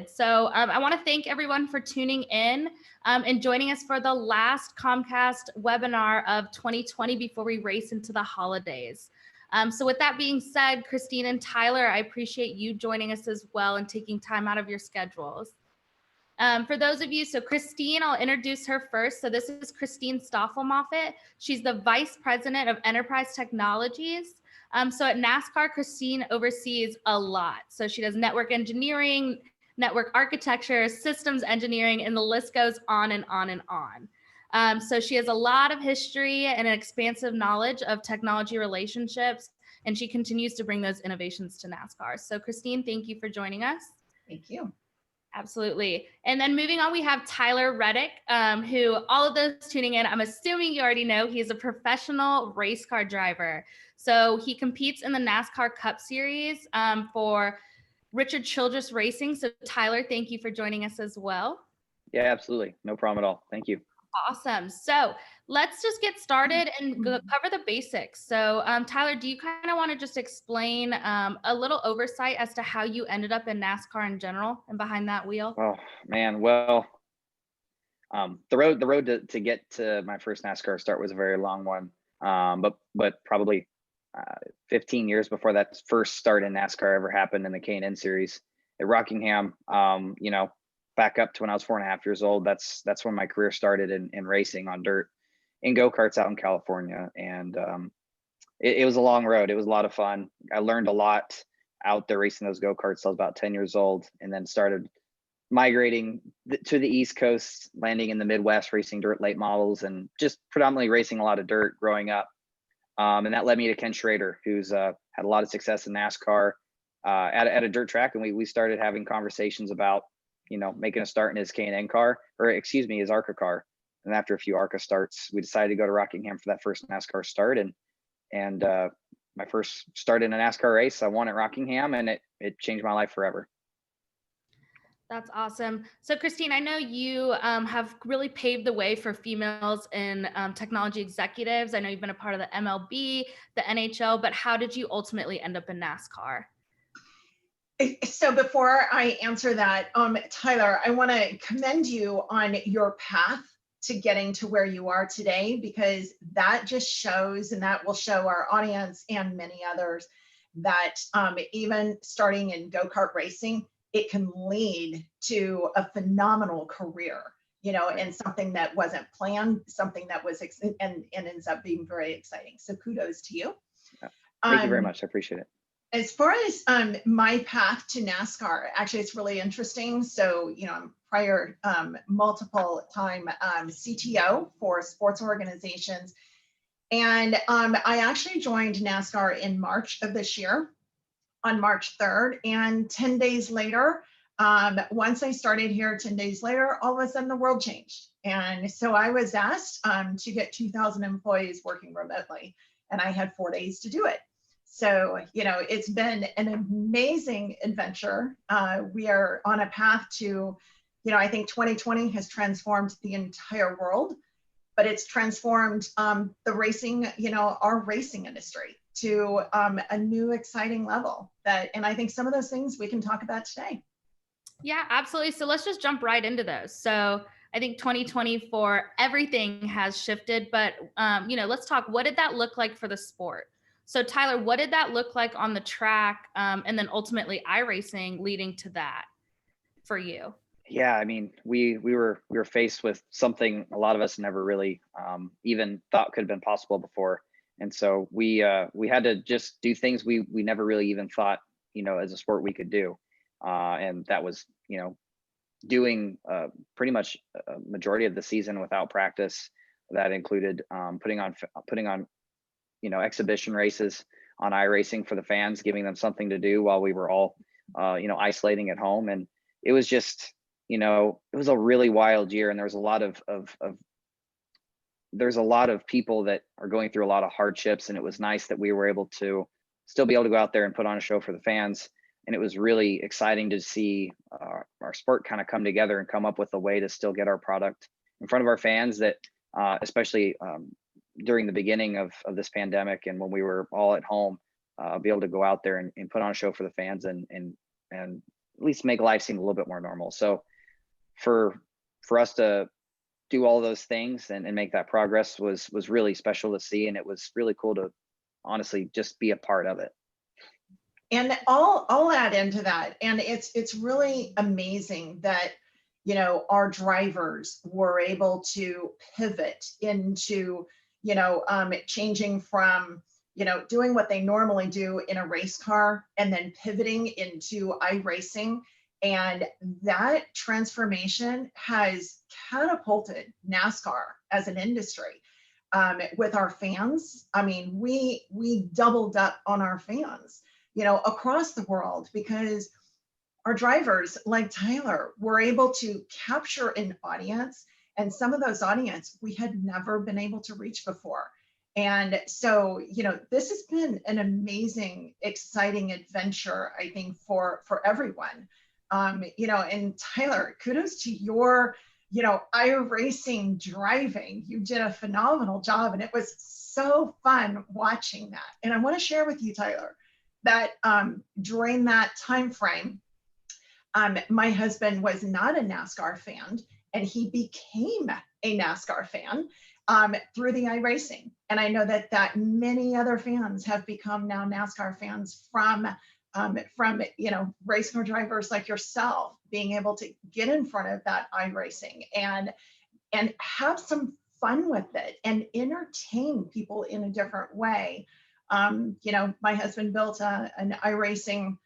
So I want to thank everyone for tuning in and joining us for the last Comcast webinar of 2020 before we race into the holidays. So with that being said, Christine and Tyler, I appreciate you joining us as well and taking time out of your schedules. For those of you, so Christine, I'll introduce her first. So this is Christine Stoffel Moffett. She's the Vice President of Enterprise Technologies. So at NASCAR, Christine oversees a lot. So she does network engineering, network architecture, systems engineering, and the list goes on and on and on. So she has a lot of history and an expansive knowledge of technology relationships, and she continues to bring those innovations to NASCAR. So Christine, thank you for joining us. Thank you. Absolutely. And then moving on, we have Tyler Reddick, who all of those tuning in, I'm assuming you already know, he's a professional race car driver. So he competes in the NASCAR Cup Series for Richard Childress Racing. So Tyler, thank you for joining us as well. Yeah, absolutely. No problem at all. Thank you. Awesome. So let's just get started and cover the basics. So Tyler, do you kind of want to just explain a little oversight as to how you ended up in NASCAR in general and behind that wheel? Oh man, well, the road to get to my first NASCAR start was a very long one. But probably 15 years before that first start in NASCAR ever happened in the K&N series at Rockingham. Back up to when I was 4.5 years old. That's when my career started in racing on dirt in go-karts out in California. And it was a long road. It was a lot of fun. I learned a lot out there racing those go-karts. I was about 10 years old, and then started migrating to the East Coast, landing in the Midwest, racing dirt late models, and just predominantly racing a lot of dirt growing up. And that led me to Ken Schrader, who's had a lot of success in NASCAR at a dirt track. And we started having conversations about, making a start in his K&N car, or excuse me, his ARCA car. And after a few ARCA starts, we decided to go to Rockingham for that first NASCAR start. And my first start in a NASCAR race, I won at Rockingham, and it changed my life forever. That's awesome. So Christine, I know you have really paved the way for females in technology executives. I know you've been a part of the MLB, the NHL, but how did you ultimately end up in NASCAR? So before I answer that, Tyler, I want to commend you on your path to getting to where you are today, because that just shows, and that will show our audience and many others, that even starting in go-kart racing, it can lead to a phenomenal career, and something that wasn't planned, something that was, and ends up being very exciting. So kudos to you. Thank you very much. I appreciate it. As far as my path to NASCAR, actually, it's really interesting. So, I'm prior multiple time CTO for sports organizations. And I actually joined NASCAR in March of this year, on March 3rd. And 10 days later, once I started here, 10 days later, all of a sudden the world changed. And so I was asked to get 2,000 employees working remotely, and I had 4 days to do it. So, it's been an amazing adventure. We are on a path to, I think 2020 has transformed the entire world, but it's transformed the racing, our racing industry to a new exciting level and I think some of those things we can talk about today. Yeah, absolutely. So let's just jump right into those. So I think 2020 for everything has shifted, but let's talk, what did that look like for the sport? So Tyler, what did that look like on the track? And then ultimately iRacing leading to that for you? Yeah, I mean, we were faced with something a lot of us never really even thought could have been possible before. And so we had to just do things we never really even thought, as a sport we could do. And that was, doing pretty much a majority of the season without practice. That included putting on exhibition races on iRacing for the fans, giving them something to do while we were all, isolating at home. And it was just, it was a really wild year. And there was there's a lot of people that are going through a lot of hardships. And it was nice that we were able to still be able to go out there and put on a show for the fans. And it was really exciting to see our sport kind of come together and come up with a way to still get our product in front of our fans that, especially during the beginning of this pandemic and when we were all at home, be able to go out there and put on a show for the fans and least make life seem a little bit more normal. So for us to do all those things and make that progress was really special to see. And it was really cool to honestly just be a part of it. And I'll add into that. And it's really amazing that, you know, our drivers were able to pivot into, you know, changing from, you know, doing what they normally do in a race car and then pivoting into iRacing. And that transformation has catapulted NASCAR as an industry. With our fans, I mean, we doubled up on our fans, you know, across the world, because our drivers like Tyler were able to capture an audience, and some of those audience we had never been able to reach before. And so, you know, this has been an amazing, exciting adventure, I think, for everyone. You know, and Tyler, kudos to your, you know, iRacing driving. You did a phenomenal job, and it was so fun watching that. And I want to share with you, Tyler, that during that time frame, my husband was not a NASCAR fan, and he became a NASCAR fan through the iRacing. And I know that many other fans have become now NASCAR fans from you know, race car drivers like yourself being able to get in front of that iRacing and have some fun with it and entertain people in a different way. You know, my husband built an iRacing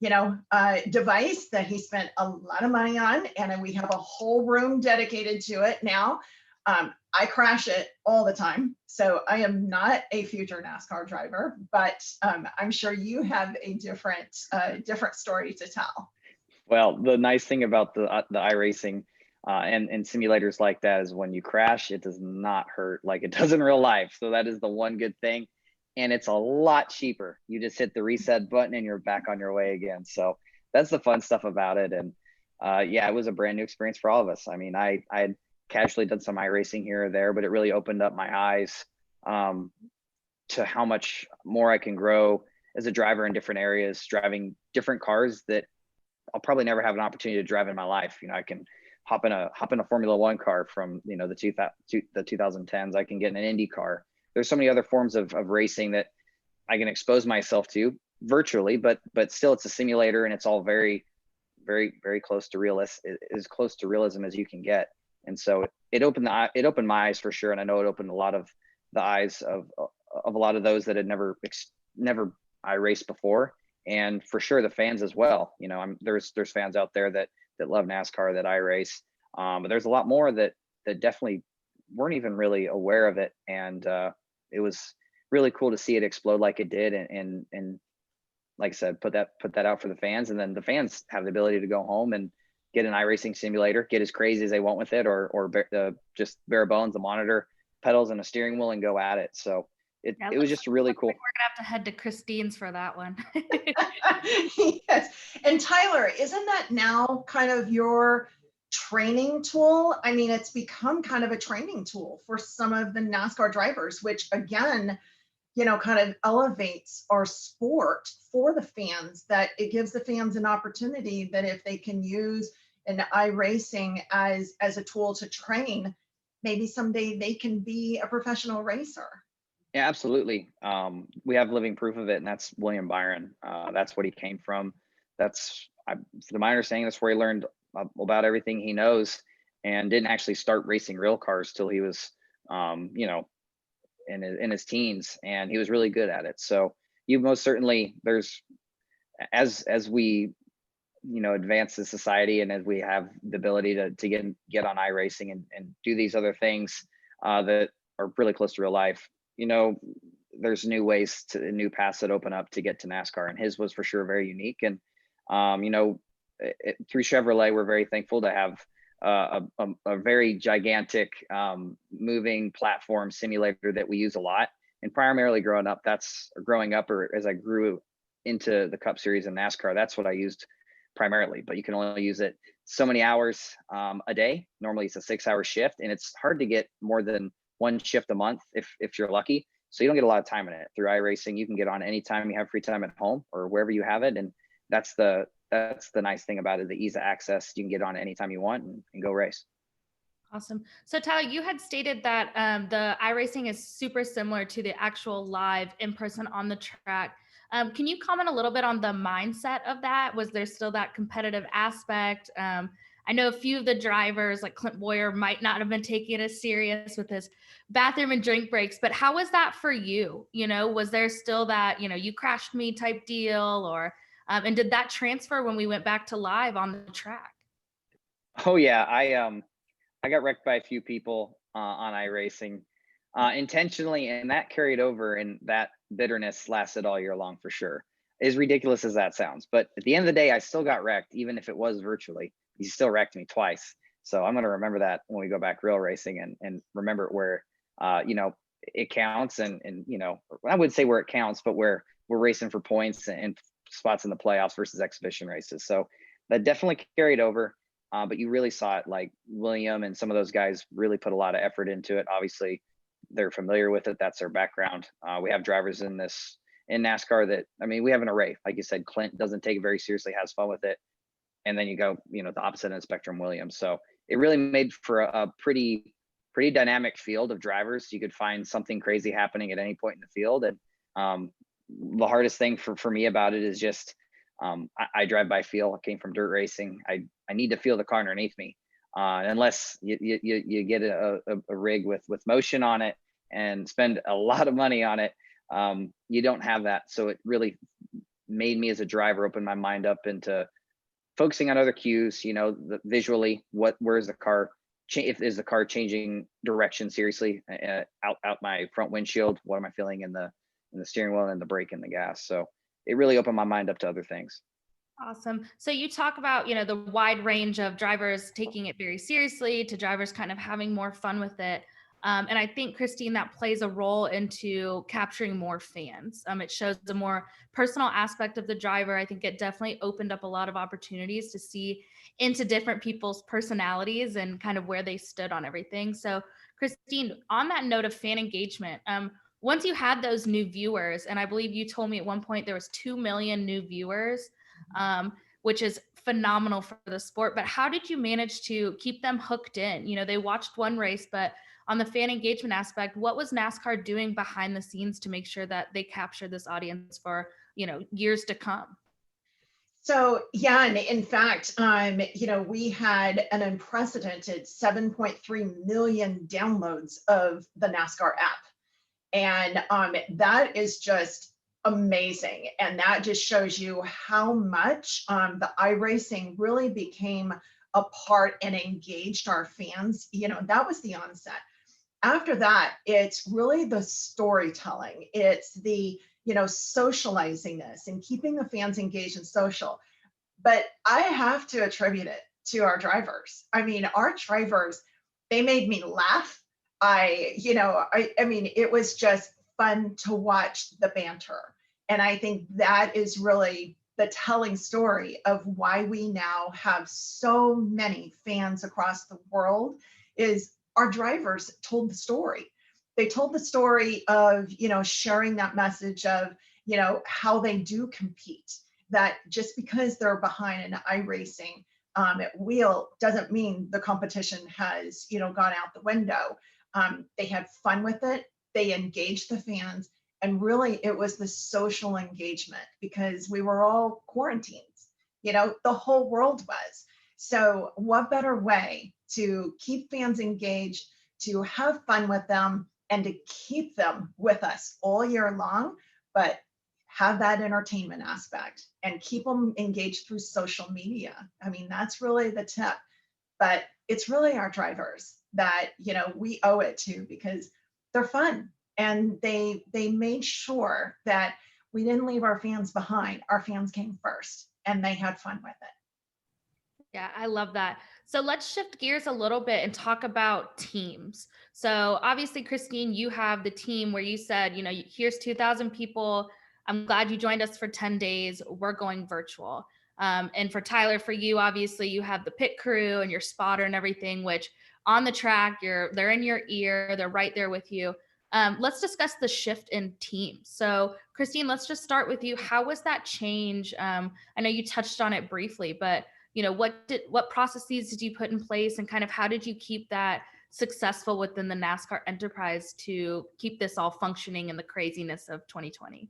you know, device that he spent a lot of money on, and we have a whole room dedicated to it now. I crash it all the time, so I am not a future NASCAR driver, but I'm sure you have a different story to tell. Well, the nice thing about the iRacing and simulators like that is when you crash, it does not hurt like it does in real life. So that is the one good thing. And it's a lot cheaper. You just hit the reset button and you're back on your way again. So that's the fun stuff about it. And yeah, it was a brand new experience for all of us. I mean, I had casually done some iRacing here or there, but it really opened up my eyes to how much more I can grow as a driver in different areas, driving different cars that I'll probably never have an opportunity to drive in my life. You know, I can hop in a Formula One car from, you know, the 2010s. I can get in an Indy car. There's so many other forms of racing that I can expose myself to virtually, but still it's a simulator, and it's all very, very, very close to as close to realism as you can get. And so it opened my eyes for sure. And I know it opened a lot of the eyes of a lot of those that had never iRaced before. And for sure the fans as well. You know, there's fans out there that love NASCAR, that iRace, but there's a lot more that definitely weren't even really aware of it. And it was really cool to see it explode like it did, and like I said, put that out for the fans, and then the fans have the ability to go home and get an iRacing simulator, get as crazy as they want with it, or just bare bones, a monitor, pedals, and a steering wheel, and go at it. So it was just really cool. Like we're gonna have to head to Christine's for that one. Yes. And Tyler, isn't that now kind of your training tool? I mean, it's become kind of a training tool for some of the NASCAR drivers, which again, you know, kind of elevates our sport for the fans, that it gives the fans an opportunity that if they can use an iRacing as a tool to train, maybe someday they can be a professional racer. Yeah, absolutely. We have living proof of it, and that's William Byron. That's what he came from. From my understanding, that's where he learned about everything he knows, and didn't actually start racing real cars till he was, you know, in his teens, and he was really good at it. So you most certainly, there's, as we, you know, advance as society, and as we have the ability to get on iRacing and do these other things that are really close to real life, you know, there's new paths that open up to get to NASCAR, and his was for sure very unique. And you know, through Chevrolet, we're very thankful to have a very gigantic moving platform simulator that we use a lot. And primarily growing up, or as I grew into the Cup Series and NASCAR, that's what I used primarily. But you can only use it so many hours a day. Normally it's a 6-hour shift, and it's hard to get more than one shift a month if you're lucky. So you don't get a lot of time in it. Through iRacing, you can get on anytime you have free time at home or wherever you have it. And that's the that's the nice thing about it, the ease of access. You can get on it anytime you want and go race. Awesome. So Tyler, you had stated that the iRacing is super similar to the actual live in person on the track. Can you comment a little bit on the mindset of that? Was there still that competitive aspect? I know a few of the drivers like Clint Boyer might not have been taking it as serious with his bathroom and drink breaks, but how was that for you? You know, was there still that, you know, you crashed me type deal, or, and did that transfer when we went back to live on the track? Oh yeah, I got wrecked by a few people on iRacing intentionally, and that carried over, and that bitterness lasted all year long for sure. As ridiculous as that sounds, but at the end of the day, I still got wrecked, even if it was virtually. He still wrecked me twice, so I'm going to remember that when we go back real racing, and remember where you know, it counts, and you know, I would say where it counts, but where we're racing for points and spots in the playoffs versus exhibition races. So that definitely carried over. But you really saw it, like William and some of those guys really put a lot of effort into it. Obviously, they're familiar with it. That's their background. We have drivers in NASCAR that, I mean, we have an array. Like you said, Clint doesn't take it very seriously, has fun with it. And then you go, you know, the opposite end of the spectrum, William. So it really made for a pretty dynamic field of drivers. You could find something crazy happening at any point in the field. And the hardest thing for me about it is just, I drive by feel. I came from dirt racing. I need to feel the car underneath me. Unless you get a rig with motion on it and spend a lot of money on it, you don't have that. So it really made me as a driver open my mind up into focusing on other cues. You know, visually, where's the car? Is the car changing direction seriously out my front windshield? What am I feeling in the steering wheel and the brake and the gas? So it really opened my mind up to other things. Awesome. So you talk about, you know, the wide range of drivers taking it very seriously to drivers kind of having more fun with it. And I think, Christine, that plays a role into capturing more fans. It shows the more personal aspect of the driver. I think it definitely opened up a lot of opportunities to see into different people's personalities and kind of where they stood on everything. So, Christine, on that note of fan engagement, once you had those new viewers, and I believe you told me at one point there was 2 million new viewers, which is phenomenal for the sport. But how did you manage to keep them hooked in? You know, they watched one race, but on the fan engagement aspect, what was NASCAR doing behind the scenes to make sure that they captured this audience for, you know, years to come? So yeah, and in fact, you know, we had an unprecedented 7.3 million downloads of the NASCAR app. And that is just amazing. And that just shows you how much the iRacing really became a part and engaged our fans. You know, that was the onset. After that, it's really the storytelling. It's the, you know, socializing this and keeping the fans engaged and social. But I have to attribute it to our drivers. I mean, our drivers, they made me laugh. I mean, it was just fun to watch the banter. And I think that is really the telling story of why we now have so many fans across the world is our drivers told the story. They told the story of, you know, sharing that message of, you know, how they do compete, that just because they're behind an iRacing wheel doesn't mean the competition has, you know, gone out the window. They had fun with it. They engaged the fans. And really, it was the social engagement because we were all quarantined. You know, the whole world was. So what better way to keep fans engaged, to have fun with them, and to keep them with us all year long, but have that entertainment aspect and keep them engaged through social media. I mean, that's really the tip. But it's really our drivers that, you know, we owe it to because they're fun and they made sure that we didn't leave our fans behind. Our fans came first and they had fun with it. Yeah, I love that. So let's shift gears a little bit and talk about teams. So obviously, Christine, you have the team where you said, you know, here's 2,000 people. I'm glad you joined us for 10 days. We're going virtual. And for Tyler, for you, obviously, you have the pit crew and your spotter and everything, which on the track, they're in your ear, they're right there with you. let's discuss the shift in teams. So Christine, let's just start with you. How was that change? I know you touched on it briefly, but what processes did you put in place, and kind of how did you keep that successful within the NASCAR enterprise to keep this all functioning in the craziness of 2020?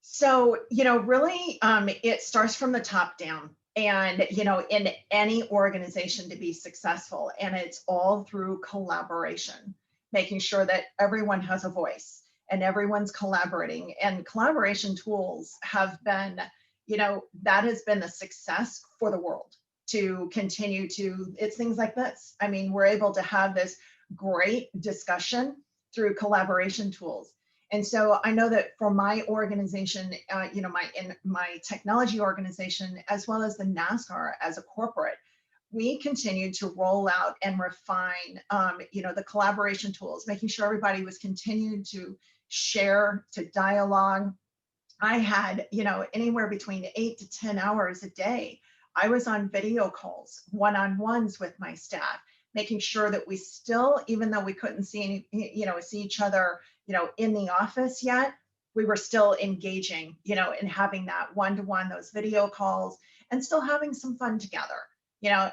So, really, it starts from the top down. And, in any organization to be successful, and it's all through collaboration, making sure that everyone has a voice and everyone's collaborating. And collaboration tools have been, that has been the success for the world to continue to, it's things like this. I mean, we're able to have this great discussion through collaboration tools. And so I know that for my organization, my technology organization, as well as the NASCAR as a corporate, we continue to roll out and refine, the collaboration tools, making sure everybody was continuing to share, to dialogue. I had, anywhere between 8 to 10 hours a day. I was on video calls, one-on-ones with my staff, making sure that we still, even though we couldn't see each other, in the office yet, we were still engaging, and having that one-to-one, those video calls, and still having some fun together,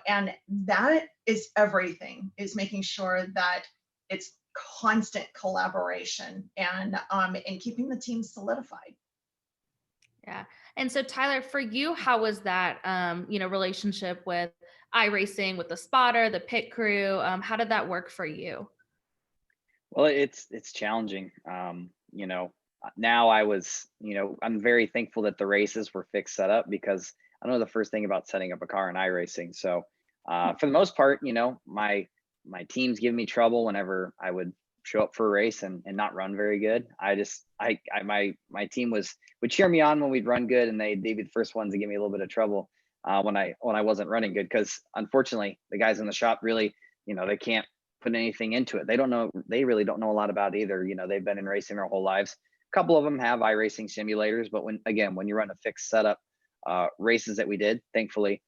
and that is everything, is making sure that it's constant collaboration and keeping the team solidified. Yeah. And so Tyler, for you, how was that, relationship with iRacing, with the spotter, the pit crew? How did that work for you? Well, it's challenging. Now I'm very thankful that the races were fixed setup, because I know the first thing about setting up a car in iRacing. So for the most part, my teams give me trouble whenever I would show up for a race and not run very good. My team would cheer me on when we'd run good, and they'd be the first ones to give me a little bit of trouble when I wasn't running good, because unfortunately the guys in the shop really, they can't put anything into it. They really don't know a lot about it either. They've been in racing their whole lives. A couple of them have iRacing simulators, but when you run a fixed setup, races that we did, thankfully,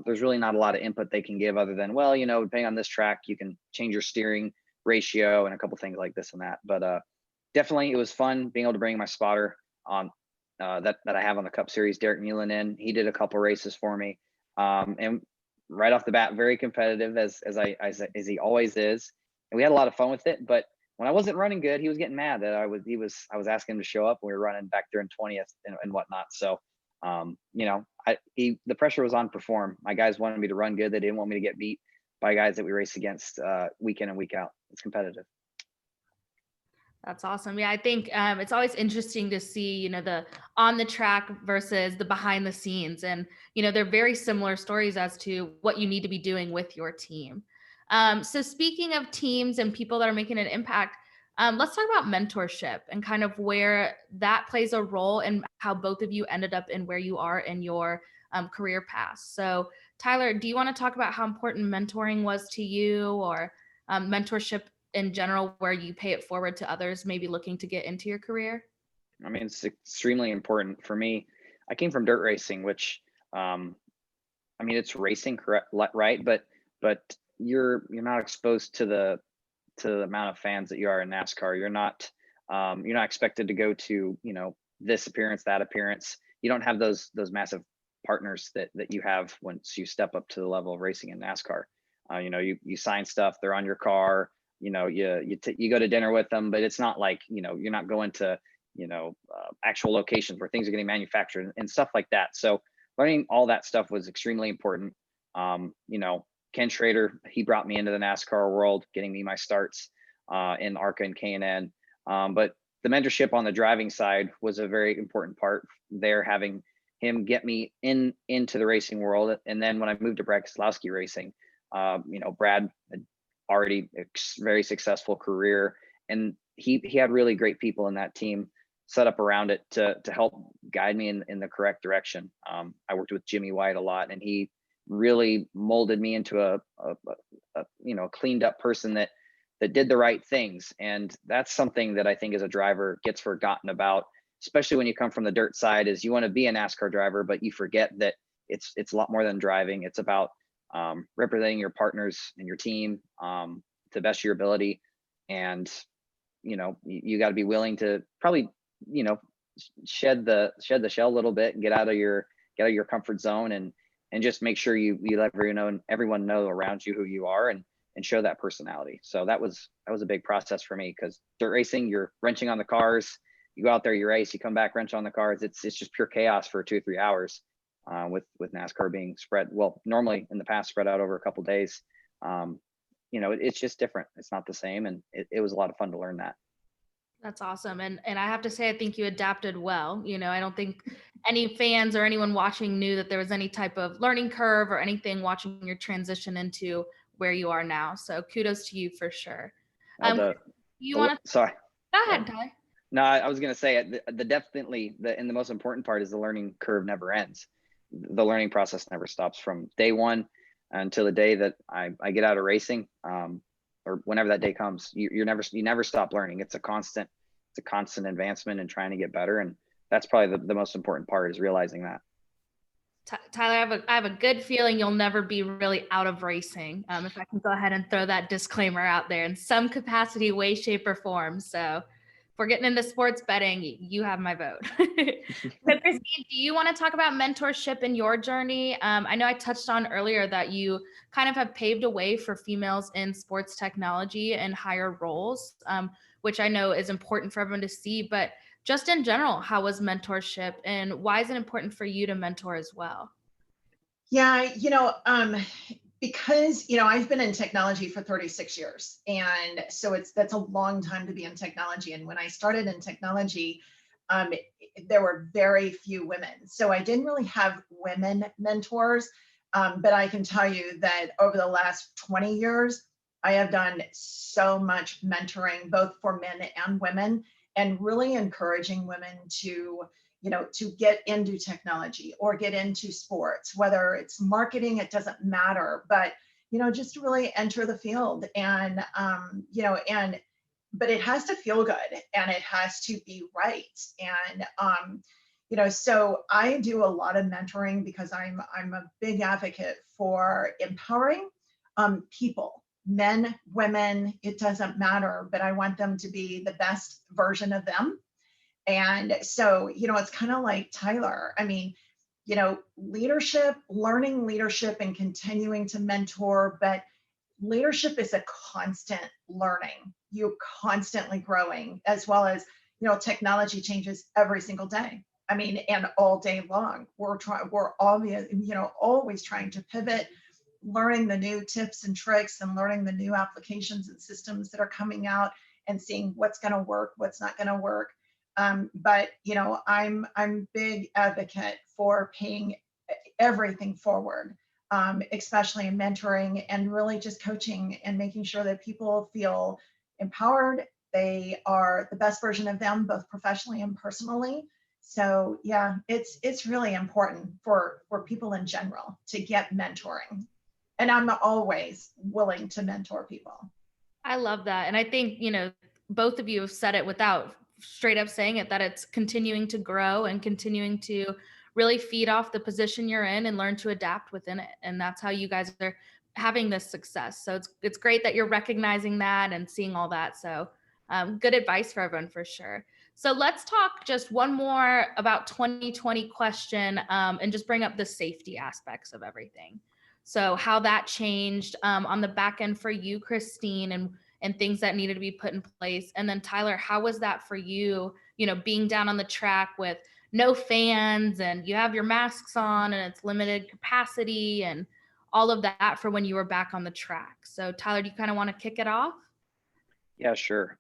there's really not a lot of input they can give other than, well, depending on this track, you can change your steering ratio and a couple things like this and that. But definitely it was fun being able to bring my spotter on that I have on the Cup Series, Derek Nealon, in. He did a couple races for me. And right off the bat, very competitive as he always is. And we had a lot of fun with it. But when I wasn't running good, he was getting mad that I was asking him to show up. We were running back there in 20th and whatnot. So the pressure was on perform. My guys wanted me to run good. They didn't want me to get beat by guys that we race against week in and week out. It's competitive. That's awesome. Yeah, I think it's always interesting to see, the on the track versus the behind the scenes. And, they're very similar stories as to what you need to be doing with your team. So speaking of teams and people that are making an impact, let's talk about mentorship and kind of where that plays a role and how both of you ended up in where you are in your career path. So Tyler, do you want to talk about how important mentoring was to you, or mentorship in general, where you pay it forward to others maybe looking to get into your career? I mean, it's extremely important for me. I came from dirt racing, which it's racing, correct, right? But you're not exposed to the amount of fans that you are in NASCAR. You're not expected to go to this appearance, that appearance. You don't have those massive partners that you have once you step up to the level of racing in NASCAR. You sign stuff, they're on your car. You go to dinner with them, but it's not like you're not going to actual locations where things are getting manufactured and stuff like that. So learning all that stuff was extremely important. Ken Schrader, he brought me into the NASCAR world, getting me my starts in ARCA and K&N. But the mentorship on the driving side was a very important part there, having him get me into the racing world. And then when I moved to Brad Keselowski Racing, Brad had already a very successful career, and he had really great people in that team set up around it to help guide me in the correct direction. I worked with Jimmy White a lot, and he really molded me into a cleaned up person that did the right things. And that's something that I think as a driver gets forgotten about, especially when you come from the dirt side, is you want to be a NASCAR driver, but you forget that it's a lot more than driving. It's about representing your partners and your team to the best of your ability. And you got to be willing to probably, shed the shell a little bit and get out of your comfort zone, and just make sure you let everyone know around you who you are, and show that personality. So that was a big process for me, because dirt racing, you're wrenching on the cars, you go out there, you race, you come back, wrench on the cars. It's just pure chaos for 2 or 3 hours. With NASCAR being normally in the past spread out over a couple days. It's just different. It's not the same, and it was a lot of fun to learn that. That's awesome. And I have to say, I think you adapted well. I don't think any fans or anyone watching knew that there was any type of learning curve or anything watching your transition into where you are now. So kudos to you for sure. Sorry. Go ahead, Ty. No, I was going to say and the most important part is the learning curve never ends. The learning process never stops from day one until the day that I get out of racing, or whenever that day comes. You never stop learning. It's a constant advancement and trying to get better. And that's probably the most important part, is realizing that. Tyler, I have a good feeling you'll never be really out of racing. If I can go ahead and throw that disclaimer out there in some capacity, way, shape, or form. So if we're getting into sports betting, you have my vote. So Christine, do you want to talk about mentorship in your journey? I know I touched on earlier that you kind of have paved a way for females in sports technology and higher roles, which I know is important for everyone to see, but just in general, how was mentorship, and why is it important for you to mentor as well? Yeah, because I've been in technology for 36 years, and so that's a long time to be in technology. And when I started in technology, there were very few women, so I didn't really have women mentors. But I can tell you that over the last 20 years, I have done so much mentoring, both for men and women, and really encouraging women to get into technology or get into sports, whether it's marketing, it doesn't matter, but just to really enter the field. And but it has to feel good, and it has to be right. And so I do a lot of mentoring because I'm a big advocate for empowering people, men, women, it doesn't matter, but I want them to be the best version of them. And so, it's kind of like Tyler. I mean, leadership, learning leadership and continuing to mentor, but leadership is a constant learning. You're constantly growing, as well as, technology changes every single day. I mean, and all day long. We're always trying to pivot, learning the new tips and tricks, and learning the new applications and systems that are coming out, and seeing what's going to work, what's not going to work. But I'm big advocate for paying everything forward, especially in mentoring, and really just coaching and making sure that people feel empowered. They are the best version of them, both professionally and personally. So yeah, it's really important for people in general to get mentoring. And I'm always willing to mentor people. I love that. And I think, both of you have said it without straight up saying it, that it's continuing to grow and continuing to really feed off the position you're in and learn to adapt within it. And that's how you guys are having this success. So it's great that you're recognizing that and seeing all that. So good advice for everyone for sure. So let's talk just one more about 2020 question, and just bring up the safety aspects of everything. So how that changed on the back end for you, Christine, and things that needed to be put in place. And then Tyler, how was that for you, being down on the track with no fans, and you have your masks on, and it's limited capacity, and all of that for when you were back on the track. So Tyler, do you kind of want to kick it off? Yeah, sure.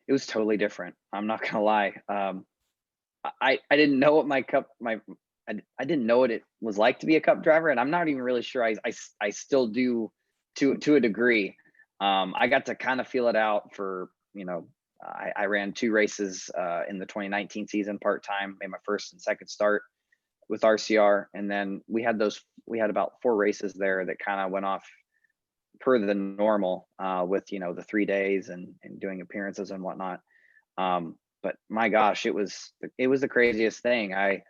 It was totally different. I'm not gonna lie. I didn't know what I didn't know what it was like to be a cup driver, and I'm not even really sure I still do to a degree. I got to kind of feel it out for, I ran 2 races in the 2019 season part-time, made my first and second start with RCR. And then we had about 4 races there that kind of went off per the normal with, the 3 days and doing appearances and whatnot. But my gosh, it was the craziest thing. I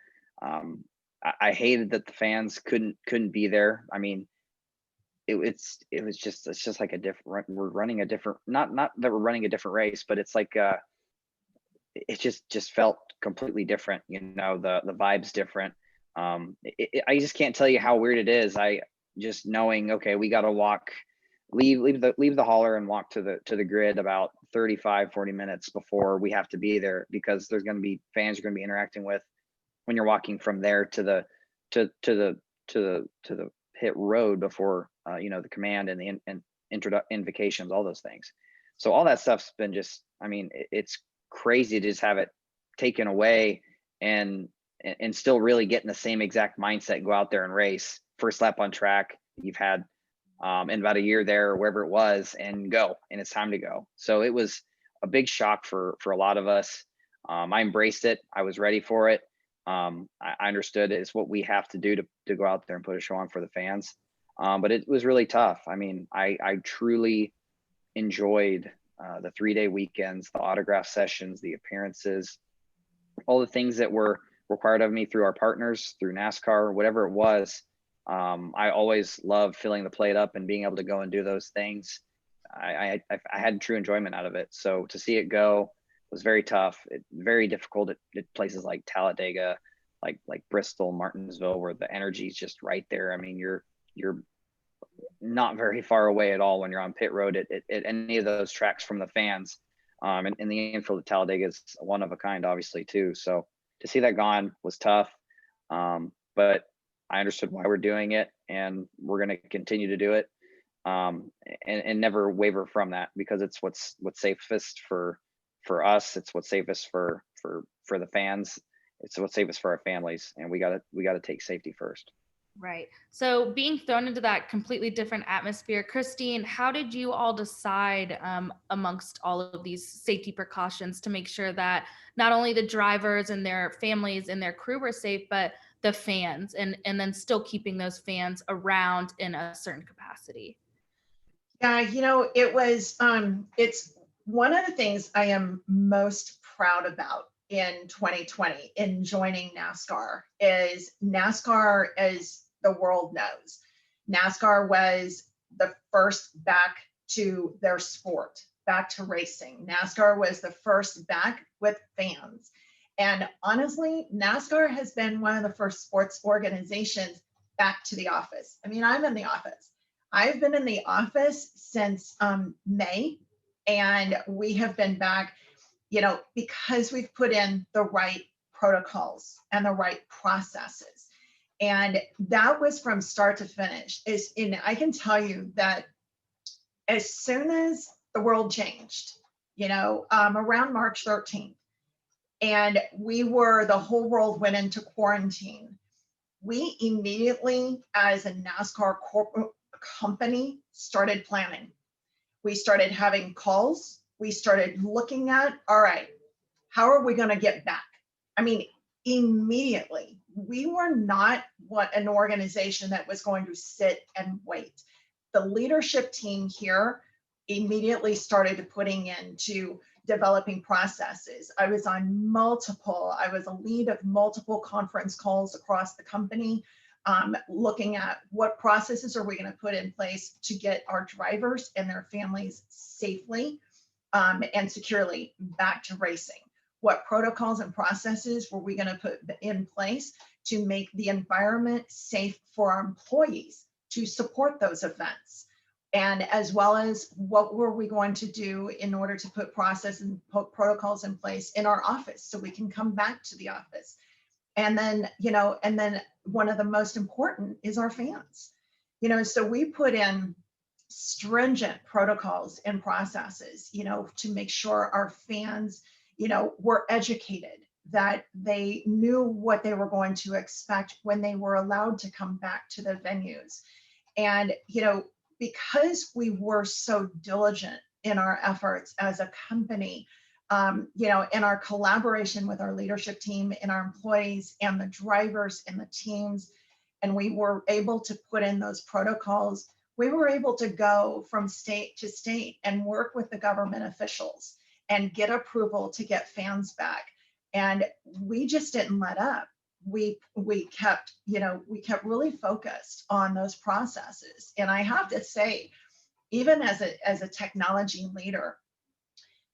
hated that the fans couldn't be there. I mean, it's just like a different, we're running a different, not that we're running a different race, but it's like it just felt completely different. The vibe's different. I just can't tell you how weird it is. I just knowing, okay, we got to leave the hauler and walk to the grid about 35-40 minutes before we have to be there, because there's going to be fans you're going to be interacting with when you're walking from there to the pit road before the command and the invocations, all those things. So all that stuff's been just, it's crazy to just have it taken away and still really get in the same exact mindset, go out there and race, first lap on track you've had in about a year there or wherever it was, and go, and it's time to go. So it was a big shock for a lot of us. I embraced it. I was ready for it. I understood it's what we have to do to go out there and put a show on for the fans. But it was really tough. I truly enjoyed the 3-day weekends, the autograph sessions, the appearances, all the things that were required of me through our partners, through NASCAR, whatever it was. I always loved filling the plate up and being able to go and do those things. I had true enjoyment out of it. So to see it go was very tough. Very difficult at places like Talladega, like Bristol, Martinsville, where the energy is just right there. You're not very far away at all when you're on pit road at any of those tracks from the fans. And the infield at Talladega is one of a kind, obviously, too. So to see that gone was tough. But I understood why we're doing it, and we're going to continue to do it, and never waver from that, because it's what's safest for us. It's what's safest for the fans. It's what's safest for our families, and we got to take safety first. Right. So being thrown into that completely different atmosphere, Christine, how did you all decide amongst all of these safety precautions to make sure that not only the drivers and their families and their crew were safe, but the fans, and then still keeping those fans around in a certain capacity? Yeah, it was, it's one of the things I am most proud about in 2020 in joining NASCAR, as the world knows, NASCAR was the first back to their sport, back to racing. NASCAR was the first back with fans. And honestly, NASCAR has been one of the first sports organizations back to the office. I'm in the office. I've been in the office since May, and we have been back, because we've put in the right protocols and the right processes. And that was from start to finish. I can tell you that as soon as the world changed, around March 13th, and the whole world went into quarantine, we immediately, as a NASCAR corporate company, started planning. We started having calls. We started looking at, all right, how are we going to get back? Immediately. We were not an organization that was going to sit and wait. The leadership team here immediately started putting into developing processes. I was a lead of multiple conference calls across the company, looking at what processes are we going to put in place to get our drivers and their families safely and securely back to racing. What protocols and processes were we going to put in place to make the environment safe for our employees to support those events? And as well as what were we going to do in order to put process and protocols in place in our office so we can come back to the office? And then, one of the most important is our fans. So we put in stringent protocols and processes, to make sure our fans, were educated, that they knew what they were going to expect when they were allowed to come back to the venues. And, because we were so diligent in our efforts as a company, in our collaboration with our leadership team and our employees and the drivers and the teams, and we were able to put in those protocols, we were able to go from state to state and work with the government officials and get approval to get fans back. And we just didn't let up. we kept, we kept really focused on those processes. And I have to say, even as a technology leader,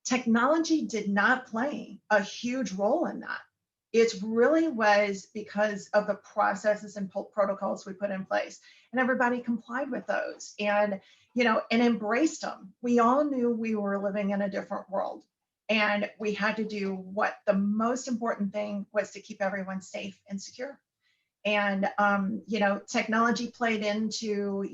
technology did not play a huge role in that. It really was because of the processes and protocols we put in place, and everybody complied with those, and and embraced them. We all knew we were living in a different world, and we had to do what the most important thing was, to keep everyone safe and secure. And technology played into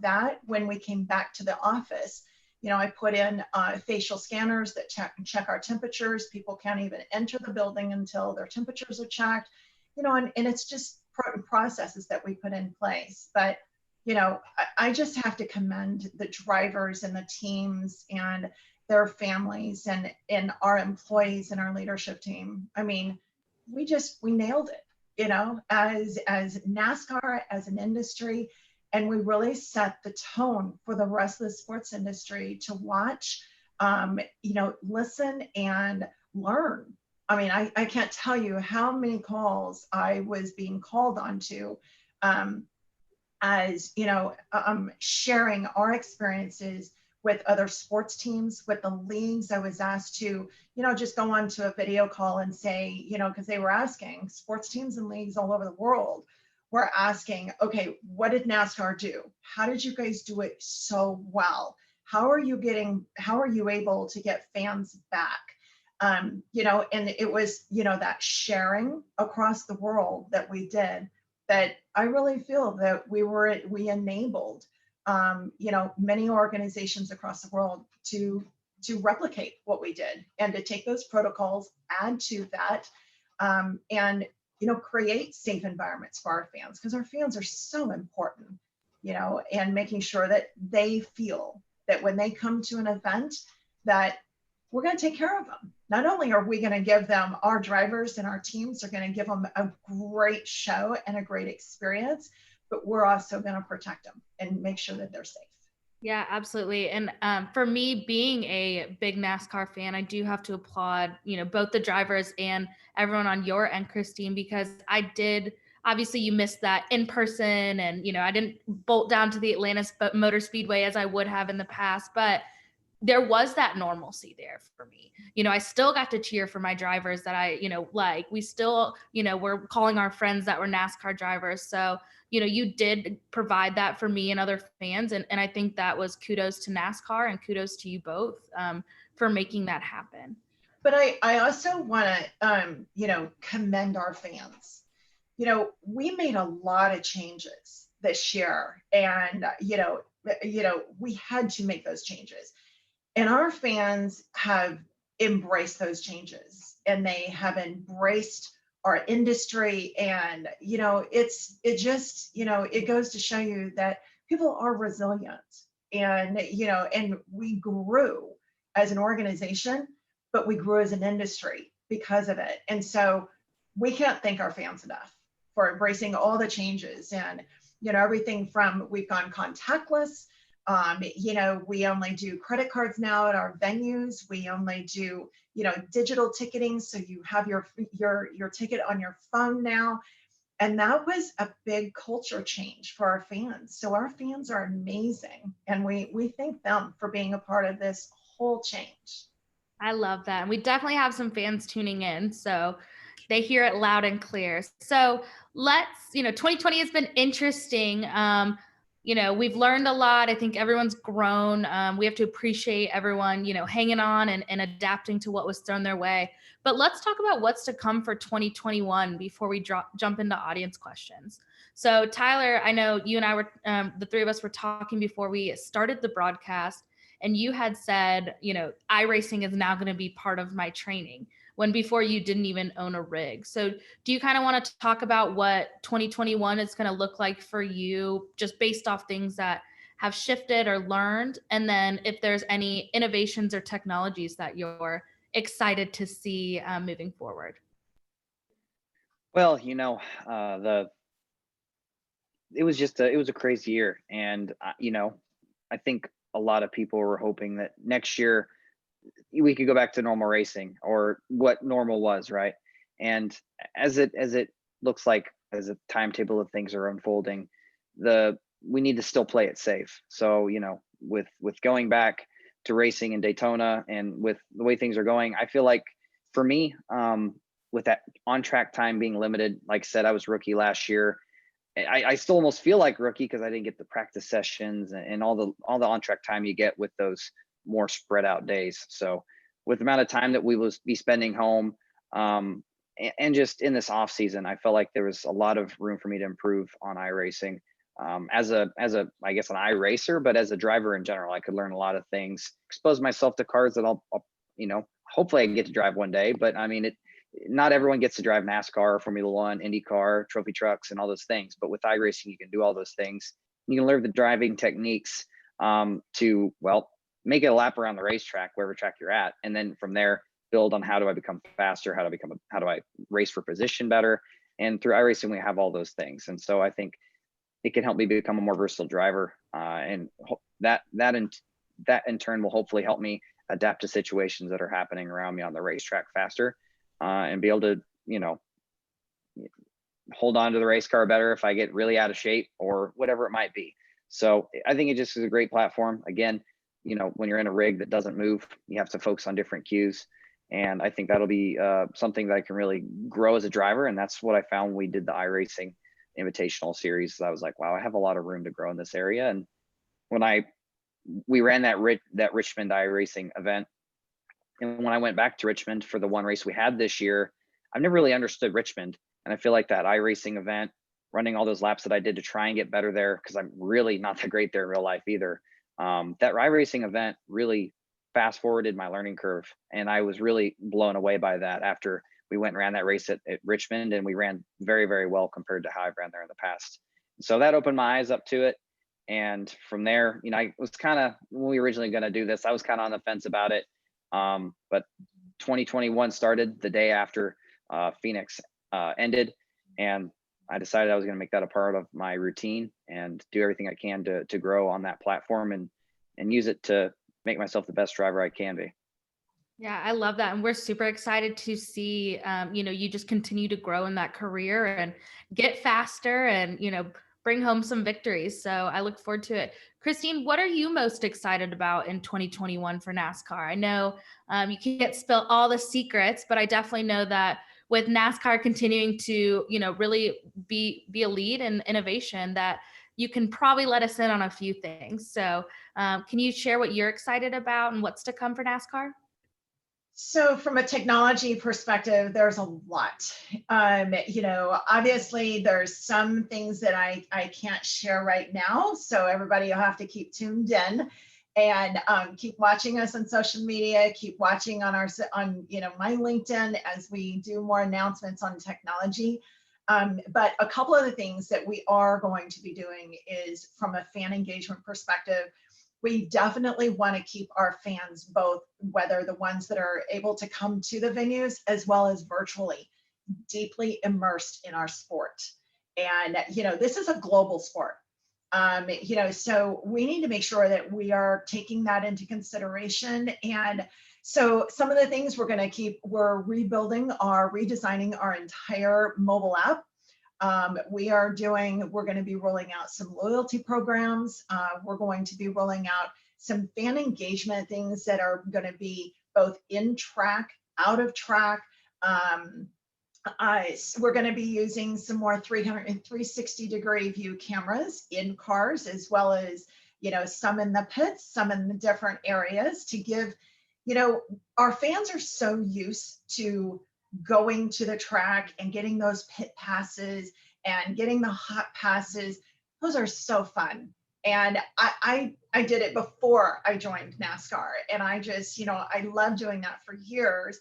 that. When we came back to the office, I put in facial scanners that check our temperatures. People can't even enter the building until their temperatures are checked, and it's just processes that we put in place. But I just have to commend the drivers and the teams and their families and our employees and our leadership team. I mean, we nailed it, as NASCAR, as an industry. And we really set the tone for the rest of the sports industry to watch, listen and learn. I mean, I can't tell you how many calls I was being called on to, sharing our experiences with other sports teams, with the leagues. I was asked to, just go on to a video call and say, because they were asking, sports teams and leagues all over the world were asking, okay, what did NASCAR do? How did you guys do it so well? How are you able to get fans back? And it was, that sharing across the world that we did, that I really feel that we enabled, many organizations across the world to replicate what we did, and to take those protocols, add to that, and create safe environments for our fans, because our fans are so important, and making sure that they feel that when they come to an event, that we're going to take care of them. Not only are we going to give them, our drivers and our teams are going to give them a great show and a great experience, but we're also going to protect them and make sure that they're safe. Yeah, absolutely. And for me, being a big NASCAR fan, I do have to applaud, both the drivers and everyone on your end, Christine, because obviously you missed that in person, and, I didn't bolt down to the Atlanta Motor Speedway as I would have in the past, but there was that normalcy there for me. I still got to cheer for my drivers that I, we still, were calling our friends that were NASCAR drivers. So, you did provide that for me and other fans. And I think that was kudos to NASCAR and kudos to you both for making that happen. But I also want to, commend our fans. We made a lot of changes this year, and, we had to make those changes. And our fans have embraced those changes, and they have embraced our industry. And, it goes to show you that people are resilient, and, and we grew as an organization, but we grew as an industry because of it. And so we can't thank our fans enough for embracing all the changes, and, everything from, we've gone contactless. We only do credit cards now at our venues. We only do, digital ticketing. So you have your ticket on your phone now. And that was a big culture change for our fans. So our fans are amazing. And we thank them for being a part of this whole change. I love that. And we definitely have some fans tuning in, so they hear it loud and clear. So let's, 2020 has been interesting. We've learned a lot. I think everyone's grown. We have to appreciate everyone, hanging on and adapting to what was thrown their way. But let's talk about what's to come for 2021 before we jump into audience questions. So Tyler, I know you and I were, the three of us were talking before we started the broadcast, and you had said, iRacing is now going to be part of my training, when before you didn't even own a rig. So do you kind of want to talk about what 2021 is going to look like for you, just based off things that have shifted or learned? And then if there's any innovations or technologies that you're excited to see moving forward? Well, it was a crazy year. And, I think a lot of people were hoping that next year we could go back to normal racing, or what normal was, right? And as it looks like as a timetable of things are unfolding, we need to still play it safe. So, with going back to racing in Daytona and with the way things are going, I feel like for me, with that on track time being limited, like I said, I was rookie last year. I still almost feel like rookie because I didn't get the practice sessions and all the on track time you get with those more spread out days. So with the amount of time that we will be spending home, and just in this off season, I felt like there was a lot of room for me to improve on iRacing. As a I guess an iRacer, but as a driver in general, I could learn a lot of things, expose myself to cars that I'll hopefully I can get to drive one day. But I mean, not everyone gets to drive NASCAR, Formula One, IndyCar, trophy trucks, and all those things. But with iRacing, you can do all those things. You can learn the driving techniques to, well, make it a lap around the racetrack, wherever track you're at. And then from there, build on how do I become faster? How do I race for position better? And through iRacing, we have all those things. And so I think it can help me become a more versatile driver. And that in turn will hopefully help me adapt to situations that are happening around me on the racetrack faster, and be able to, hold on to the race car better if I get really out of shape or whatever it might be. So I think it just is a great platform. Again, when you're in a rig that doesn't move, you have to focus on different cues. And I think that'll be something that I can really grow as a driver. And that's what I found when we did the iRacing Invitational Series. I was like, wow, I have a lot of room to grow in this area. And when we ran that Richmond iRacing event, and when I went back to Richmond for the one race we had this year, I've never really understood Richmond. And I feel like that iRacing event, running all those laps that I did to try and get better there, because I'm really not that great there in real life either. That iRacing event really fast forwarded my learning curve. And I was really blown away by that after we went and ran that race at Richmond, and we ran very, very well compared to how I've ran there in the past. So that opened my eyes up to it. And from there, I was kind of, when we were originally going to do this, I was kind of on the fence about it. But 2021 started the day after Phoenix ended, and I decided I was going to make that a part of my routine and do everything I can to grow on that platform and use it to make myself the best driver I can be. Yeah, I love that. And we're super excited to see, you just continue to grow in that career and get faster and, bring home some victories. So I look forward to it. Christine, what are you most excited about in 2021 for NASCAR? I know you can't spill all the secrets, but I definitely know that with NASCAR continuing to, really be a lead in innovation, that you can probably let us in on a few things. So can you share what you're excited about and what's to come for NASCAR? So from a technology perspective, there's a lot. Obviously there's some things that I can't share right now. So everybody will have to keep tuned in and keep watching us on social media, keep watching on my LinkedIn as we do more announcements on technology. But a couple of the things that we are going to be doing is from a fan engagement perspective, we definitely want to keep our fans, both whether the ones that are able to come to the venues as well as virtually, deeply immersed in our sport. And, this is a global sport. So we need to make sure that we are taking that into consideration. And so some of the things we're redesigning our entire mobile app. We're going to be rolling out some loyalty programs. We're going to be rolling out some fan engagement things that are going to be both in track, out of track. We're going to be using some more 360 degree view cameras in cars, as well as, some in the pits, some in the different areas to give, our fans are so used to going to the track and getting those pit passes and getting the hot passes. Those are so fun. And I did it before I joined NASCAR, and I just, I love doing that for years.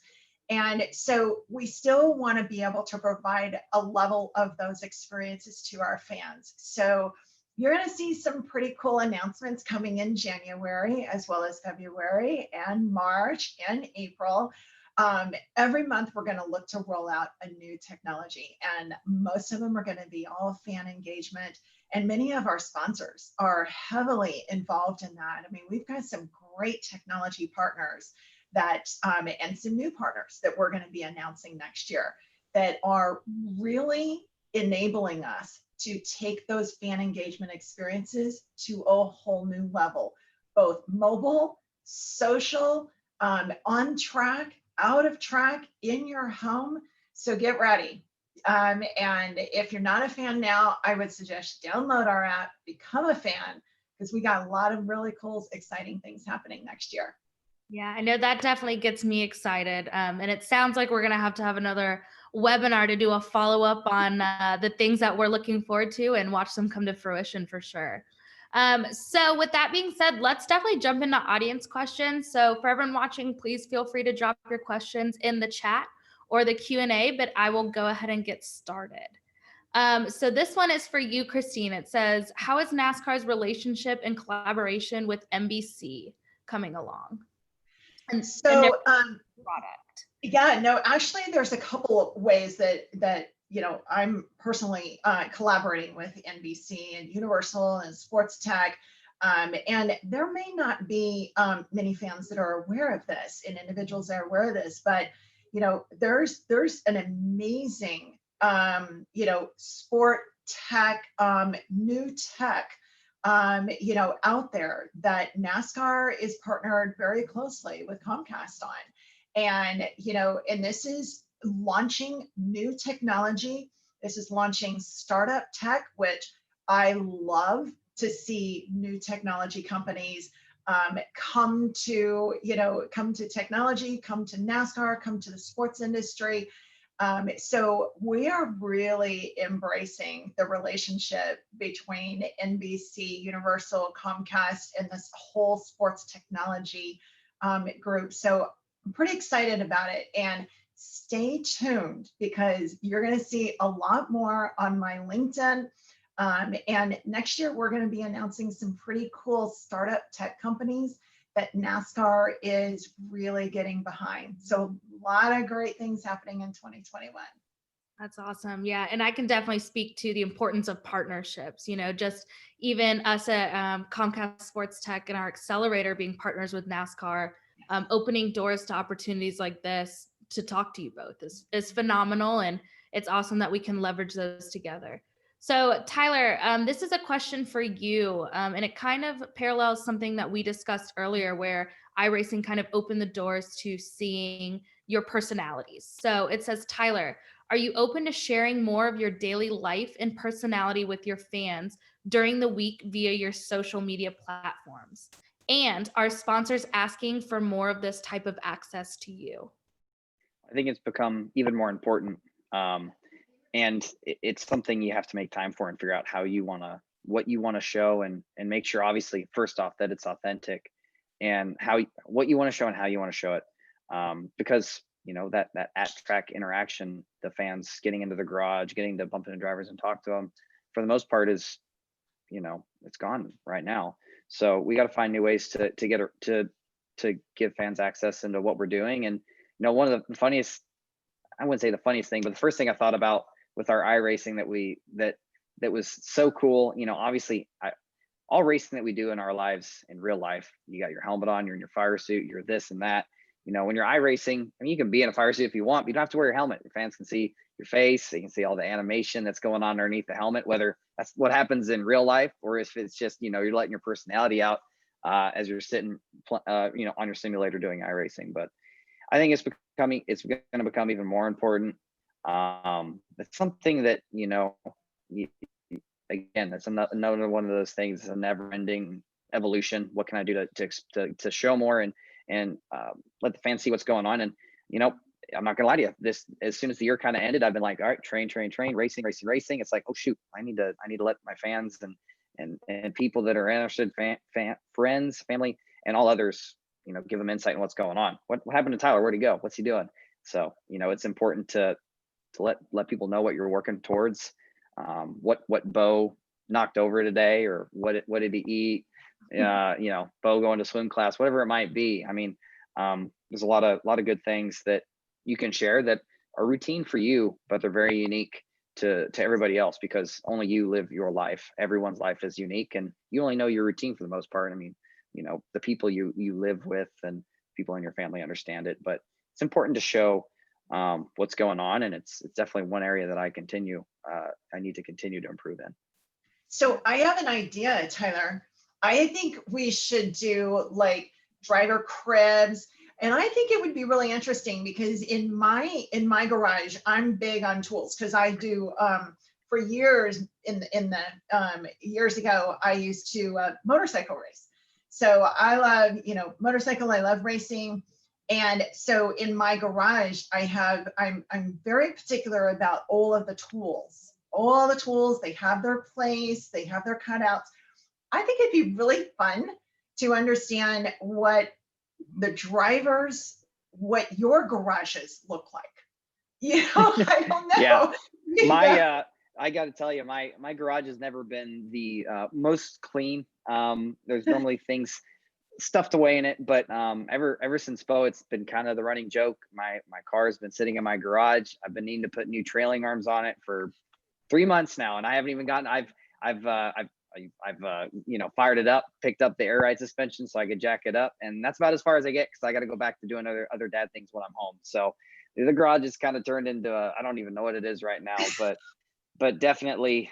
And so we still want to be able to provide a level of those experiences to our fans. So you're going to see some pretty cool announcements coming in January, as well as February and March and April. Every month we're going to look to roll out a new technology, and most of them are going to be all fan engagement. And many of our sponsors are heavily involved in that. I mean, we've got some great technology partners that, and some new partners that we're going to be announcing next year that are really enabling us to take those fan engagement experiences to a whole new level, both mobile, social, on track, out of track, in your home. So get ready. And if you're not a fan now, I would suggest download our app, become a fan, because we got a lot of really cool, exciting things happening next year. Yeah, I know that definitely gets me excited. And it sounds like we're going to have another webinar to do a follow-up on the things that we're looking forward to and watch them come to fruition for sure. So with that being said, let's definitely jump into audience questions. So for everyone watching, please feel free to drop your questions in the chat or the Q&A, but I will go ahead and get started. So this one is for you, Christine. It says, how is NASCAR's relationship and collaboration with NBC coming along? And product. Yeah, no, actually there's a couple of ways that I'm personally collaborating with NBC and Universal and SportsTech, and there may not be many fans that are aware of this and individuals that are aware of this, but there's an amazing sport tech, new tech out there that NASCAR is partnered very closely with Comcast on. And, and this is launching new technology. This is launching startup tech, which I love to see new technology companies come to technology, come to NASCAR, come to the sports industry. So we are really embracing the relationship between NBC, Universal, Comcast, and this whole sports technology group. So I'm pretty excited about it, and stay tuned because you're going to see a lot more on my LinkedIn. And next year, we're going to be announcing some pretty cool startup tech companies that NASCAR is really getting behind. So a lot of great things happening in 2021. That's awesome. Yeah. And I can definitely speak to the importance of partnerships, just even us at Comcast SportsTech and our accelerator being partners with NASCAR, opening doors to opportunities like this to talk to you both is phenomenal. And it's awesome that we can leverage those together. So Tyler, this is a question for you, and it kind of parallels something that we discussed earlier where iRacing kind of opened the doors to seeing your personalities. So it says, Tyler, are you open to sharing more of your daily life and personality with your fans during the week via your social media platforms? And are sponsors asking for more of this type of access to you? I think it's become even more important. And it's something you have to make time for and figure out what you want to show and make sure, obviously, first off, that it's authentic and what you want to show and how you want to show it. Because that at track interaction, the fans getting into the garage, getting to bump into drivers and talk to them, for the most part is, it's gone right now. So we got to find new ways to give fans access into what we're doing. And one of the funniest, I wouldn't say the funniest thing, but the first thing I thought about with our iRacing that was so cool, obviously all racing that we do in our lives in real life, you got your helmet on, you're in your fire suit, you're this and that. When you're iRacing, you can be in a fire suit if you want, but you don't have to wear your helmet. Your fans can see your face, they can see all the animation that's going on underneath the helmet, whether that's what happens in real life or if it's just, you're letting your personality out as you're sitting, on your simulator doing iRacing. But I think it's going to become even more important. It's something that, again, that's another one of those things. It's a never-ending evolution. What can I do to show more and let the fans see what's going on? And I'm not gonna lie to you. As soon as the year kind of ended, I've been like, all right, train, racing. It's like, oh shoot, I need to let my fans and people that are interested, friends, family, and all others, give them insight on what's going on. What happened to Tyler? Where'd he go? What's he doing? So, it's important to let people know what you're working towards. What Bo knocked over today, or what did he eat? Bo going to swim class, whatever it might be. I mean, there's a lot of good things that you can share that are routine for you, but they're very unique to everybody else because only you live your life. Everyone's life is unique, and you only know your routine for the most part. I mean, the people you live with and people in your family understand it, but it's important to show what's going on, and it's definitely one area that I need to continue to improve in. So I have an idea, Tyler. I think we should do like driver cribs. And I think it would be really interesting because in my garage, I'm big on tools because I do for years in the years ago, I used to motorcycle race. So I love, motorcycle, I love racing. And so in my garage, I'm very particular about all of the tools. All the tools, they have their place, they have their cutouts. I think it'd be really fun to understand what your garages look like. I don't know. Yeah. I got to tell you, my garage has never been the most clean. There's normally things stuffed away in it, but ever since Bo, it's been kind of the running joke. My car has been sitting in my garage. I've been needing to put new trailing arms on it for 3 months now, and I haven't even gotten. I've fired it up, picked up the air ride suspension so I could jack it up, and that's about as far as I get because I got to go back to doing other dad things when I'm home. So the garage is kind of turned into I don't even know what it is right now, but definitely,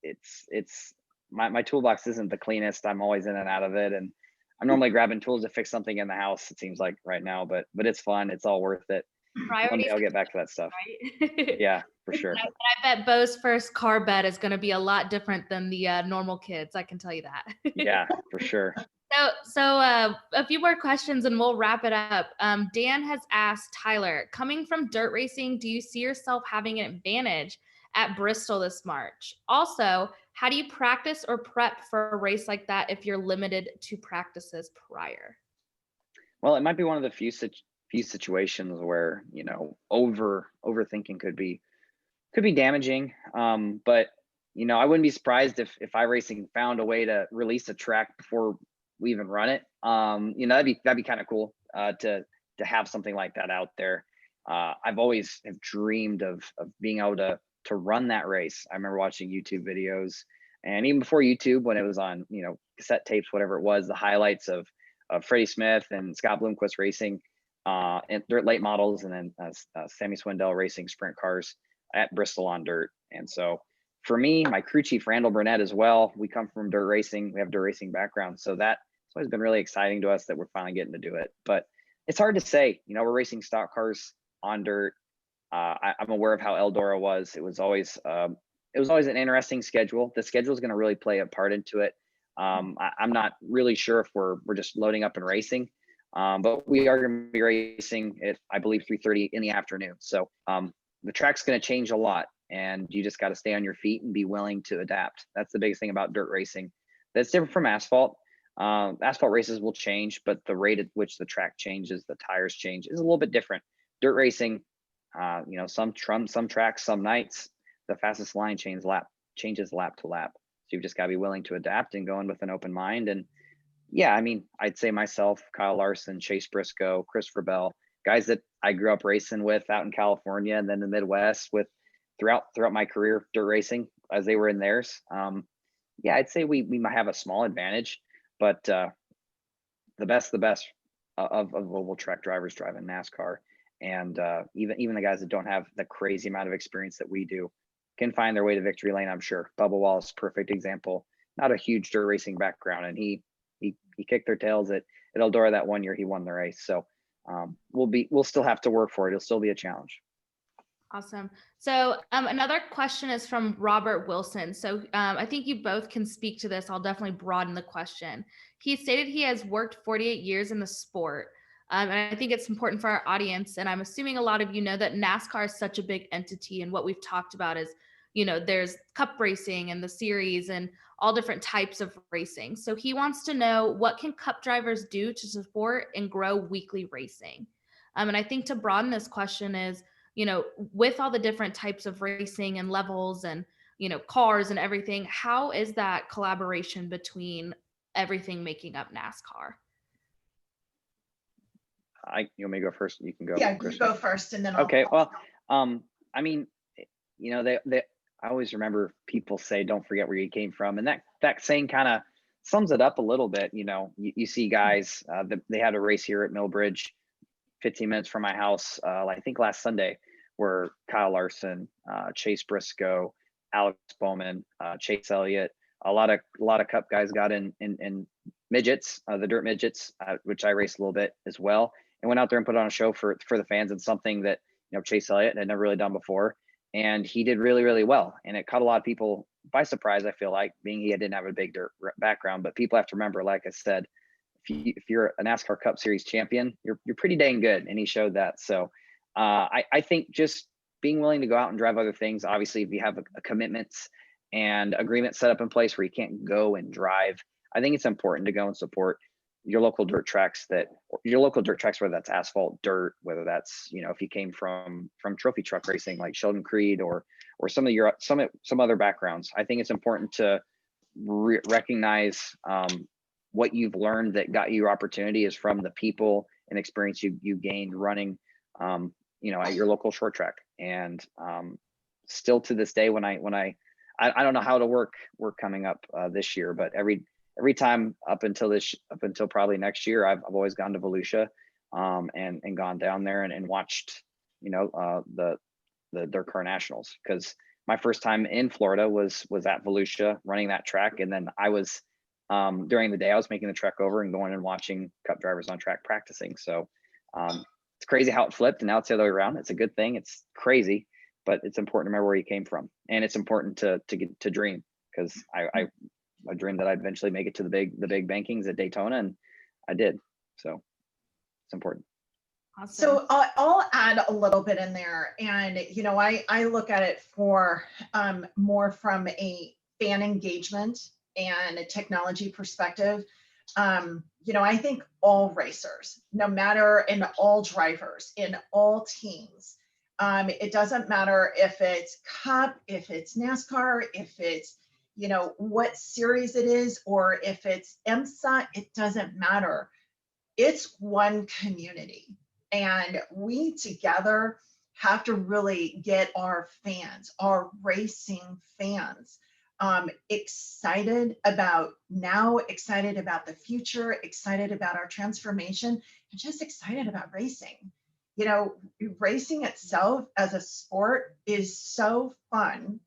it's my toolbox isn't the cleanest. I'm always in and out of it, and I'm normally grabbing tools to fix something in the house. It seems like right now, but it's fun. It's all worth it. One day I'll get back to that stuff. Right? Yeah, for sure. I bet Bo's first car bed is going to be a lot different than the normal kids. I can tell you that. Yeah, for sure. So a few more questions and we'll wrap it up. Dan has asked Tyler, coming from dirt racing, do you see yourself having an advantage at Bristol this March? Also, how do you practice or prep for a race like that if you're limited to practices prior? Well, it might be one of the few situations where overthinking could be damaging. But I wouldn't be surprised if iRacing found a way to release a track before we even run it. That'd be kind of cool to have something like that out there. I've always have dreamed of being able to run that race. I remember watching YouTube videos, and even before YouTube, when it was on cassette tapes, whatever it was, the highlights of Freddie Smith and Scott Bloomquist racing and dirt late models, and then Sammy Swindell racing sprint cars at Bristol on dirt. And so for me, my crew chief, Randall Burnett, as well, we come from dirt racing. We have dirt racing background. So that's always been really exciting to us that we're finally getting to do it. But it's hard to say, we're racing stock cars on dirt. I'm aware of how Eldora was. It was always an interesting schedule. The schedule is going to really play a part into it. I'm not really sure if we're just loading up and racing, but we are going to be racing at, I believe, 3:30 in the afternoon. So the track's going to change a lot, and you just got to stay on your feet and be willing to adapt. That's the biggest thing about dirt racing. That's different from asphalt. Asphalt races will change, but the rate at which the track changes, the tires change, is a little bit different. Dirt racing, some tracks, some nights, the fastest line changes lap to lap. So you've just got to be willing to adapt and go in with an open mind. And yeah, I'd say myself, Kyle Larson, Chase Briscoe, Christopher Bell, guys that I grew up racing with out in California and then the Midwest with throughout my career dirt racing as they were in theirs. Yeah, I'd say we might have a small advantage, but the best of oval track drivers driving NASCAR, and even the guys that don't have the crazy amount of experience that we do can find their way to victory lane, I'm sure. Bubba Wallace, perfect example, not a huge dirt racing background, and he kicked their tails at Eldora that one year he won the race. So we'll still have to work for it. It'll still be a challenge. Awesome. So another question is from Robert Wilson. So I think you both can speak to this. I'll definitely broaden the question. He stated he has worked 48 years in the sport. And I think it's important for our audience, and I'm assuming a lot of you know that NASCAR is such a big entity, and what we've talked about is, there's cup racing and the series and all different types of racing. So he wants to know, what can cup drivers do to support and grow weekly racing? And I think to broaden this question is, with all the different types of racing and levels and, cars and everything, how is that collaboration between everything making up NASCAR? You want me to go first? You can go. Yeah, you go first, and then I'll. Okay. Well, I always remember people say, "Don't forget where you came from," and that saying kind of sums it up a little bit. You see guys, they had a race here at Millbridge 15 minutes from my house, I think last Sunday, were Kyle Larson, Chase Briscoe, Alex Bowman, Chase Elliott. A lot of Cup guys got in midgets, the dirt midgets, which I raced a little bit as well, and went out there and put on a show for the fans, and something that, you know, Chase Elliott had never really done before. And he did really, really well. And it caught a lot of people by surprise, I feel like, being he didn't have a big dirt background. But people have to remember, like I said, if you're a NASCAR Cup Series champion, you're pretty dang good. And he showed that. So I think just being willing to go out and drive other things, obviously, if you have a commitments and agreement set up in place where you can't go and drive, I think it's important to go and support your local dirt tracks, whether that's asphalt, dirt, whether that's, you know, if you came from trophy truck racing like Sheldon Creed or some other backgrounds. I think it's important to recognize what you've learned that got you your opportunity is from the people and experience you gained running, you know, at your local short track. And still to this day, when I don't know how to work coming up this year, but every time up until probably next year, I've always gone to Volusia and gone down there and watched, you know, the Car Nationals, because my first time in Florida was at Volusia running that track. And then I was during the day, I was making the trek over and going and watching Cup drivers on track practicing. So it's crazy how it flipped, and now it's the other way around. It's a good thing. It's crazy, but it's important to remember where you came from, and it's important to get to dream, because I dreamed that I'd eventually make it to the big bankings at Daytona, and I did. So it's important. Awesome. So I'll add a little bit in there. And, you know, I look at it for more from a fan engagement and a technology perspective. You know, I think all racers, no matter, and all drivers in all teams, it doesn't matter if it's Cup, if it's NASCAR, if it's, you know, what series it is, or if it's IMSA, it doesn't matter. It's one community. And we together have to really get our fans, our racing fans, excited about now, excited about the future, excited about our transformation, and just excited about racing. You know, racing itself as a sport is so fun.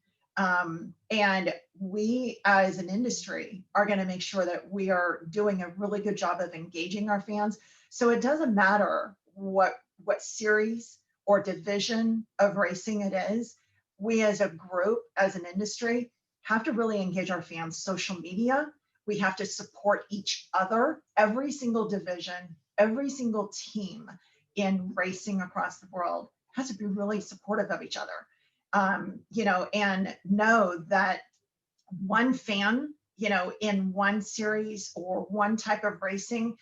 And we as an industry are going to make sure that we are doing a really good job of engaging our fans. So it doesn't matter what series or division of racing it is. We as a group, as an industry, have to really engage our fans. Social media, we have to support each other. Every single division, every single team in racing across the world has to be really supportive of each other. You know, and know that one fan, you know, in one series or one type of racing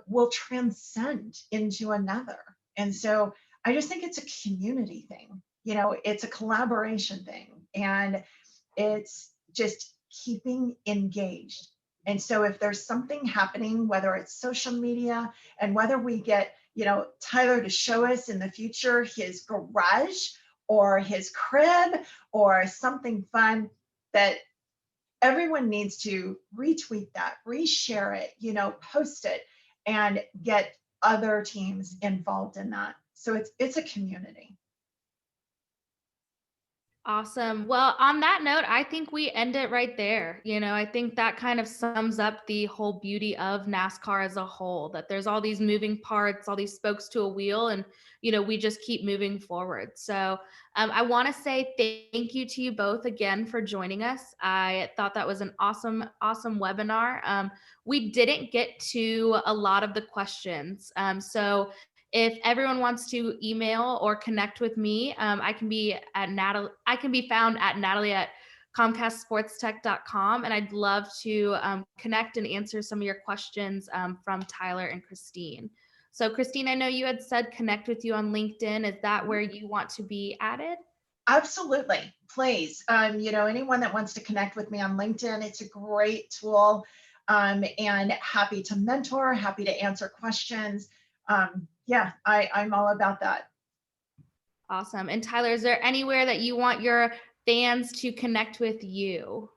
will transcend into another. And so I just think it's a community thing, you know, it's a collaboration thing, and it's just keeping engaged. And so if there's something happening, whether it's social media, and whether we get, you know, Tyler to show us in the future his garage or his crib or something fun, that everyone needs to retweet that, reshare it, you know, post it, and get other teams involved in that. So it's a community. Awesome. Well, on that note, I think we end it right there. You know, I think that kind of sums up the whole beauty of NASCAR as a whole, that there's all these moving parts, all these spokes to a wheel, and, you know, we just keep moving forward. So I want to say thank you to you both again for joining us. I thought that was an awesome webinar. We didn't get to a lot of the questions. So if everyone wants to email or connect with me, I can be at Natalie. I can be found at Natalie at ComcastSportsTech.com, and I'd love to connect and answer some of your questions from Tyler and Christine. So, Christine, I know you had said connect with you on LinkedIn. Is that where you want to be added? Absolutely, please. You know, anyone that wants to connect with me on LinkedIn, it's a great tool, and happy to mentor, happy to answer questions. Yeah, I'm all about that. Awesome. And Tyler, is there anywhere that you want your fans to connect with you?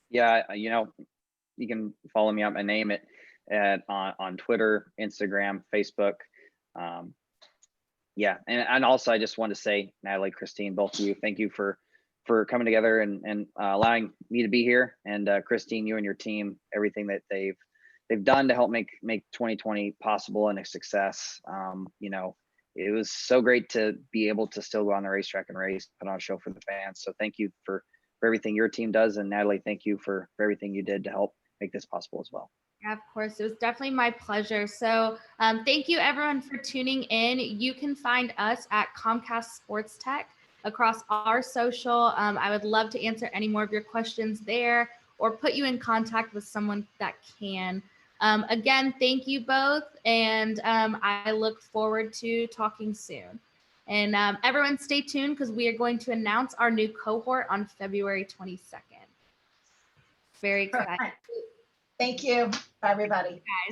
Yeah, you know, you can follow me on my name on Twitter, Instagram, Facebook. Yeah, and also I just want to say, Natalie, Christine, both of you, thank you for coming together and allowing me to be here. And Christine, you and your team, everything that they've done to help make 2020 possible and a success. You know, it was so great to be able to still go on the racetrack and race, put on a show for the fans. So thank you for everything your team does, and Natalie, thank you for everything you did to help make this possible as well. Yeah, of course. It was definitely my pleasure. So thank you everyone for tuning in. You can find us at Comcast SportsTech across our social. I would love to answer any more of your questions there or put you in contact with someone that can. Again, thank you both. And I look forward to talking soon. And everyone stay tuned because we are going to announce our new cohort on February 22nd. Very excited. Thank you. Bye, everybody. Guys.